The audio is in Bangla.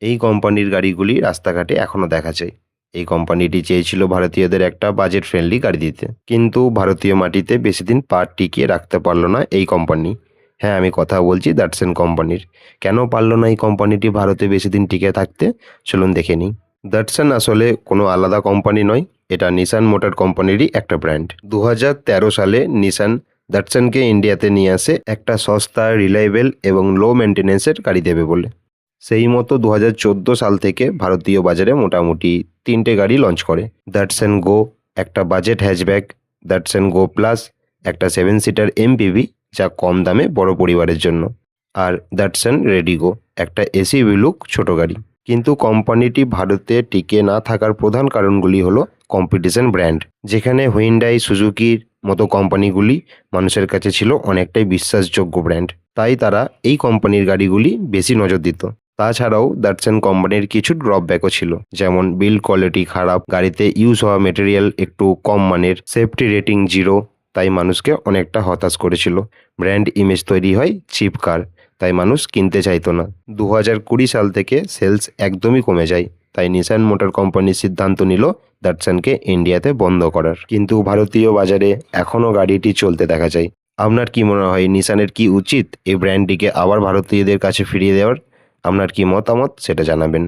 এই কোম্পানির গাড়িগুলি রাস্তাঘাটে এখনও দেখা যায়। এই কোম্পানিটি চেয়েছিল ভারতীয়দের একটা বাজেট ফ্রেন্ডলি গাড়ি দিতে, কিন্তু ভারতীয় মাটিতে বেশি দিন পা টিকিয়ে রাখতে পারলো না এই কোম্পানি। হ্যাঁ, আমি কথা বলছি দাটসন কোম্পানির। কেন পারলো না এই কোম্পানিটি ভারতে বেশি দিন টিকে থাকতে, চলুন দেখে নিই। দাটসন আসলে কোনো আলাদা কোম্পানি নয়, এটা নিসান মোটর কোম্পানিরই একটা ব্র্যান্ড। 2013 সালে নিসান দাটসনকে ইন্ডিয়াতে নিয়ে আসে একটা সস্তা, রিলায়েবল এবং লো মেনটেন্যান্সের গাড়ি দেবে বলে। সেই মতো 2014 সাল থেকে ভারতীয় বাজারে মোটামুটি 3টে গাড়ি লঞ্চ করে। দাটসন গো, একটা বাজেট হ্যাচব্যাক; দাটসন গো প্লাস, একটা 7 সিটার এমপিভি যা কম দামে বড় পরিবারের জন্য; আর দাটসন রেডিগো, একটা এসি লুক ছোট গাড়ি। কিন্তু কোম্পানিটি ভারতে টিকে না থাকার প্রধান কারণগুলি হলো কম্পিটিশন ব্র্যান্ড, যেখানে হুইন্ডাই, সুজুকির মতো কোম্পানিগুলি মানুষের কাছে ছিল অনেকটাই বিশ্বাসযোগ্য ব্র্যান্ড, তাই তারা এই কোম্পানির গাড়িগুলি বেশি নজর দিত। তাছাড়াও দাটসন কোম্পানির কিছু ড্রপব্যাকও ছিল, যেমন বিল্ড কোয়ালিটি খারাপ, গাড়িতে ইউজ হওয়া মেটেরিয়াল একটু কম মানের, সেফটি রেটিং 0, তাই মানুষকে অনেকটা হতাশ করেছিল। ব্র্যান্ড ইমেজ তৈরি হয় চিপ কার, তাই মানুষ কিনতে চাইতো না। 2020 সাল থেকে সেলস একদমই কমে যায়, তাই নিসান মোটর কোম্পানি সিদ্ধান্ত নিল দাটসনকে ইন্ডিয়াতে বন্ধ করার। কিন্তু ভারতীয় বাজারে এখনও গাড়িটি চলতে দেখা যায়। আপনার কি মনে হয়, নিসানের কি উচিত এই ব্র্যান্ডটিকে আবার ভারতীয়দের কাছে ফিরিয়ে দেওয়ার? আপনার কি মতামত সেটা জানাবেন।